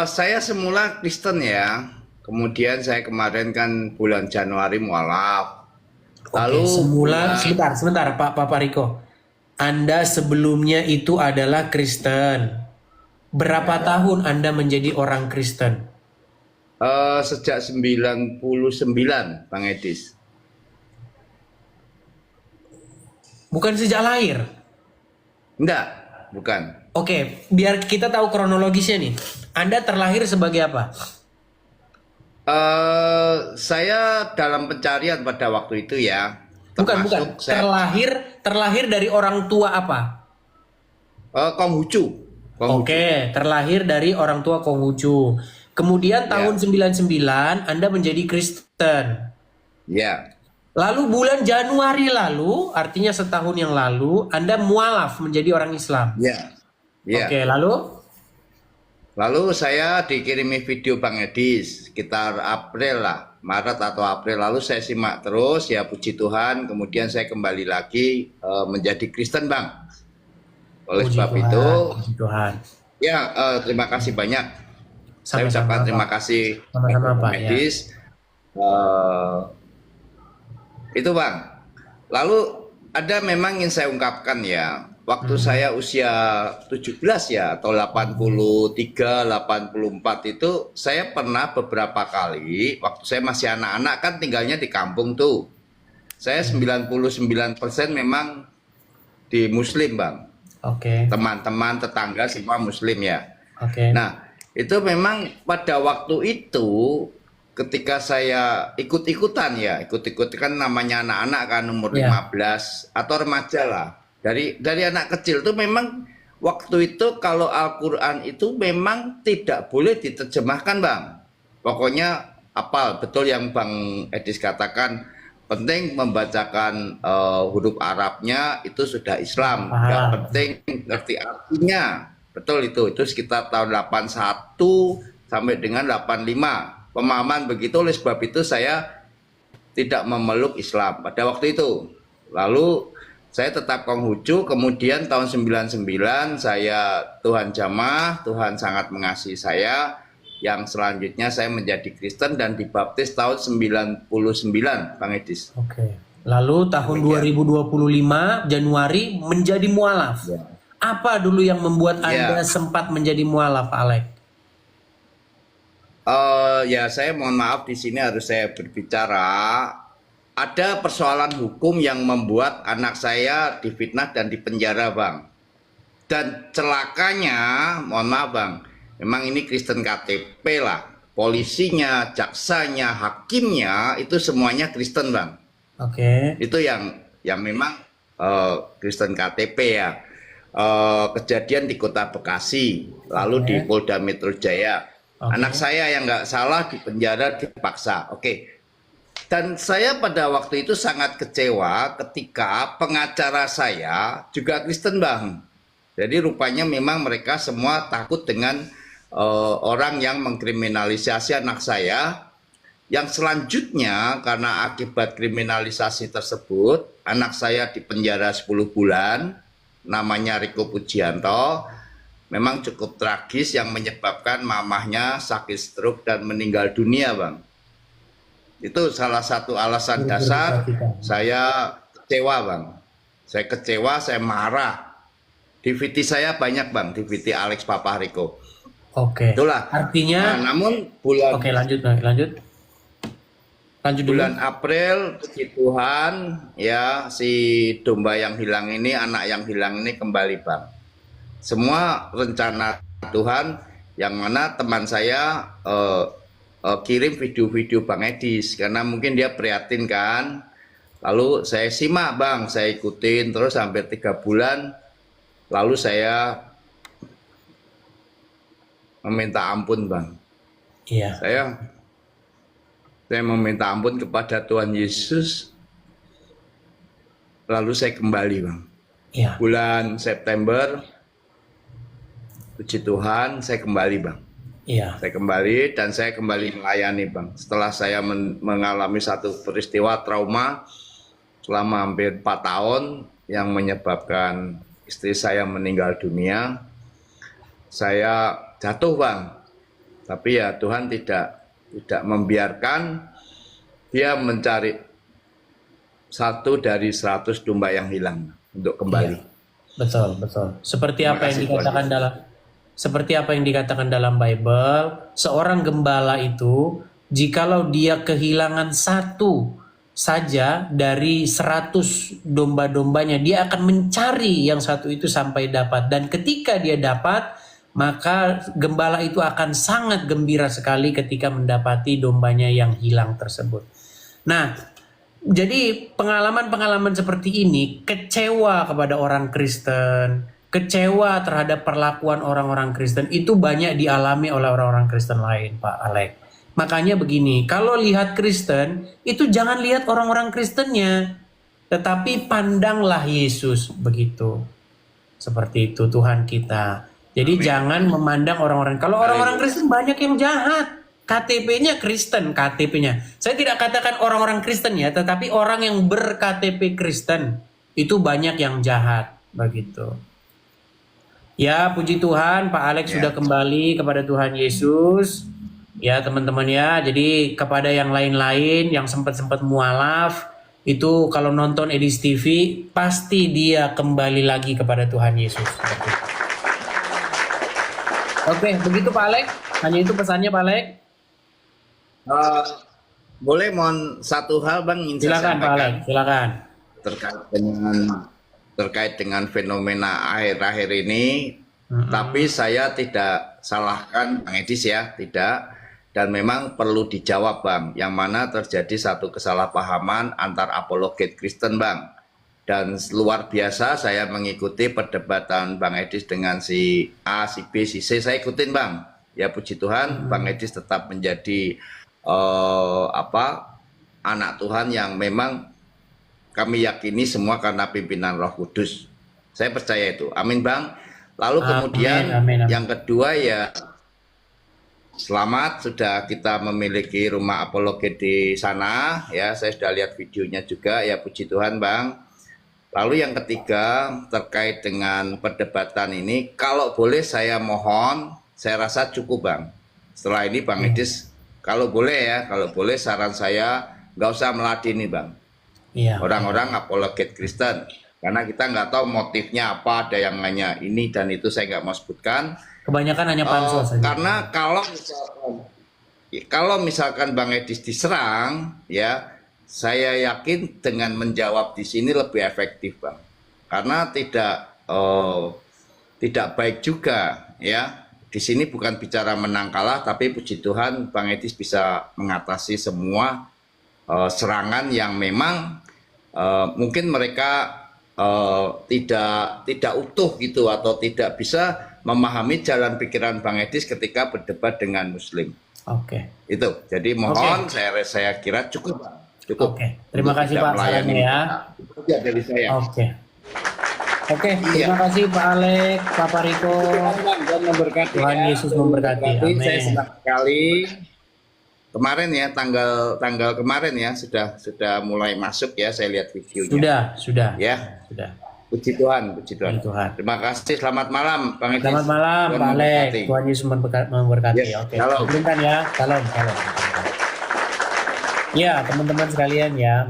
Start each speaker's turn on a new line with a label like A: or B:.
A: Saya semula Kristen ya. Kemudian saya kemarin kan bulan Januari mualaf.
B: Oke,
A: Lalu
B: semula
A: bulan
B: sebentar Pak Riko. Anda sebelumnya itu adalah Kristen. Berapa
A: ya,
B: tahun Anda menjadi orang Kristen?
A: sejak 99 Bang Edis.
B: Bukan sejak lahir.
A: Enggak, bukan.
B: Oke, biar kita tahu kronologisnya nih. Anda terlahir sebagai apa?
A: Saya dalam pencarian pada waktu itu ya,
B: Bukan.
A: termasuk saya
B: Terlahir dari orang tua apa?
A: Konghucu, Konghucu.
B: Oke, terlahir dari orang tua Konghucu. Kemudian tahun
A: Ya,
B: 99 Anda menjadi Kristen.
A: ya,
B: Lalu bulan Januari lalu, artinya setahun yang lalu, Anda mualaf menjadi orang Islam.
A: ya,
B: Oke,
A: ya.
B: lalu?
A: Lalu saya dikirimi video Bang Edis sekitar April lah, Maret atau April. Lalu saya simak terus, ya puji Tuhan. Kemudian saya kembali lagi menjadi Kristen Bang. Oleh
B: Puji
A: sebab itu,
B: Tuhan, puji Tuhan.
A: ya terima kasih banyak. Saya
B: Sama-sama
A: ucapkan terima
B: Pak.
A: kasih kepada
B: Sama-sama
A: Bang
B: Pak ya.
A: Edis. Eh, itu Bang. Lalu ada memang yang saya ungkapkan ya. Waktu
B: Hmm.
A: saya usia 17 ya atau 83, 84 itu saya pernah beberapa kali waktu saya masih anak-anak kan tinggalnya di kampung tuh. Saya 99% memang di Muslim, Bang.
B: Oke,
A: Teman-teman, tetangga semua Muslim ya.
B: oke.
A: Nah, itu memang pada waktu itu ketika saya ikut-ikutan ya, ikut-ikut kan namanya anak-anak kan umur
B: Ya,
A: 15 atau remaja lah. Dari anak kecil tuh memang waktu itu kalau Al-Qur'an itu memang tidak boleh diterjemahkan, Bang. Pokoknya apal betul yang Bang Edis katakan penting membacakan huruf Arabnya itu sudah Islam, nggak
B: paham.
A: penting ngerti artinya. Betul itu sekitar tahun 81 sampai dengan 85. Pemahaman begitu, oleh sebab itu saya tidak memeluk Islam pada waktu itu. Lalu saya tetap Konghucu, kemudian tahun 99 saya Tuhan jamah, Tuhan sangat mengasihi saya. Yang selanjutnya saya menjadi Kristen dan dibaptis tahun 99, Bang Edis.
B: Oke. Lalu tahun
A: Demikian.
B: 2025 Januari menjadi mualaf.
A: Ya.
B: Apa dulu yang membuat Anda
A: Ya.
B: sempat menjadi mualaf, Pak Alek?
A: Ya saya mohon maaf di sini harus saya berbicara. Ada persoalan hukum yang membuat anak saya difitnah dan dipenjara, Bang. Dan celakanya, mohon maaf, Bang, memang ini Kristen KTP lah. Polisinya, jaksanya, hakimnya itu semuanya Kristen, Bang.
B: Oke,
A: Itu yang memang Kristen KTP ya. Kejadian di Kota Bekasi, lalu di
B: oke,
A: Polda Metro Jaya. Anak
B: oke.
A: saya yang nggak salah dipenjara dipaksa. Oke. Dan saya pada waktu itu sangat kecewa ketika pengacara saya juga Kristen, Bang. Jadi rupanya memang mereka semua takut dengan orang yang mengkriminalisasi anak saya. Yang selanjutnya karena akibat kriminalisasi tersebut, anak saya dipenjara 10 bulan, namanya Riko Pujianto. Memang cukup tragis yang menyebabkan mamahnya sakit stroke dan meninggal dunia, Bang. Itu salah satu alasan
B: Turut berduka
A: dasar
B: cita.
A: saya kecewa, Bang. Saya kecewa, saya marah. DVD saya banyak, Bang, DVD Alex Papa Riko.
B: Oke.
A: Itulah. Nah,
B: Artinya,
A: namun
B: oke lanjut, Bang. Lanjut. Lanjut dulu.
A: bulan April, puji Tuhan, ya si domba yang hilang ini, anak yang hilang ini kembali, Bang. Semua rencana Tuhan, yang mana teman saya kirim video-video Bang Edis karena mungkin dia prihatin kan. Lalu saya simak, Bang, saya ikutin terus hampir 3 bulan. Lalu saya meminta ampun, Bang.
B: Iya,
A: Saya meminta ampun kepada Tuhan Yesus. Lalu saya kembali, Bang.
B: iya,
A: Bulan September, puji Tuhan, saya kembali, Bang.
B: iya.
A: Saya kembali dan saya kembali melayani, Bang. Setelah saya mengalami satu peristiwa trauma selama hampir 4 tahun yang menyebabkan istri saya meninggal dunia, saya jatuh, Bang. Tapi ya Tuhan tidak membiarkan dia mencari satu dari 100 domba yang hilang untuk kembali.
B: Iya. Betul, betul. Seperti
A: Terima
B: apa yang
A: kasih,
B: dikatakan
A: Tuhan.
B: dalam Bible, seorang gembala itu jikalau dia kehilangan satu saja dari 100 domba-dombanya, dia akan mencari yang satu itu sampai dapat, dan ketika dia dapat, maka gembala itu akan sangat gembira sekali ketika mendapati dombanya yang hilang tersebut. Nah, jadi pengalaman-pengalaman seperti ini kecewa kepada orang Kristen, kecewa terhadap perlakuan orang-orang Kristen itu banyak dialami oleh orang-orang Kristen lain, Pak Alek. Makanya begini, kalau lihat Kristen itu jangan lihat orang-orang Kristennya, tetapi pandanglah Yesus, begitu. Seperti itu Tuhan kita. Jadi jangan memandang orang-orang. Kalau orang-orang Kristen banyak yang jahat. KTP-nya Kristen, KTP-nya. Saya tidak katakan orang-orang Kristen ya, tetapi orang yang ber-KTP Kristen itu banyak yang jahat, begitu. Ya, puji Tuhan, Pak Alex sudah kembali kepada Tuhan Yesus. Ya, teman-teman ya. Jadi kepada yang lain-lain yang sempat-sempat mualaf, itu kalau nonton Edis TV, pasti dia kembali lagi kepada Tuhan Yesus. Oke, begitu Pak Alex. Hanya itu pesannya Pak Alex.
A: Boleh mohon satu hal Bang ingin saya
B: Silakan Pak Alex,
A: sampaikan
B: silakan.
A: terkait dengan fenomena akhir-akhir ini. Tapi saya tidak salahkan Bang Edis ya, tidak. Dan memang perlu dijawab Bang, yang mana terjadi satu kesalahpahaman antar apologet Kristen Bang. Dan luar biasa saya mengikuti perdebatan Bang Edis dengan si A, si B, si C, saya ikutin Bang. Ya puji Tuhan, Bang Edis tetap menjadi anak Tuhan yang memang kami yakini semua karena pimpinan Roh Kudus. Saya percaya itu. Amin Bang. Lalu kemudian
B: amin.
A: yang kedua ya, selamat sudah kita memiliki rumah apologet di sana ya. Saya sudah lihat videonya juga ya, puji Tuhan Bang. Lalu yang ketiga terkait dengan perdebatan ini, kalau boleh saya mohon, saya rasa cukup Bang. Setelah ini Bang Edis, kalau boleh ya, kalau boleh saran saya nggak usah meladeni Bang.
B: Iya.
A: Orang-orang apologet Kristen. Karena kita nggak tahu motifnya apa, ada yang hanya ini dan itu saya nggak mau sebutkan.
B: Kebanyakan hanya pansos saja.
A: Karena kalau misalkan Bang Edis diserang, ya saya yakin dengan menjawab di sini lebih efektif Bang. Karena tidak baik juga ya. Di sini bukan bicara menang kalah, tapi puji Tuhan Bang Edis bisa mengatasi semua serangan yang memang mungkin mereka tidak utuh gitu, atau tidak bisa memahami jalan pikiran Bang Edis ketika berdebat dengan Muslim.
B: Oke.
A: Itu. Jadi mohon saya kira cukup Bang. Cukup.
B: Oke. Terima kasih Pak sarannya ya.
A: Itu aja dari saya.
B: Oke, terima kasih Pak Alex, Pak Pariko.
A: Tuhan memberkati.
B: Tuhan Yesus memberkati. Amin.
A: Saya senang sekali. Kemarin ya, tanggal kemarin ya sudah mulai masuk ya, saya lihat videonya.
B: Sudah.
A: Ya.
B: Sudah.
A: Puji Tuhan, puji Tuhan.
B: Puji Tuhan.
A: Terima kasih. Selamat malam, Bang Edis.
B: Selamat malam
A: Tuhan
B: Pak Alex.
A: memberkati.
B: Tuhan Yesus memberkati.
A: Yes,
B: Oke.
A: shalom.
B: Sebentar ya. Salam. Ya, teman-teman sekalian ya.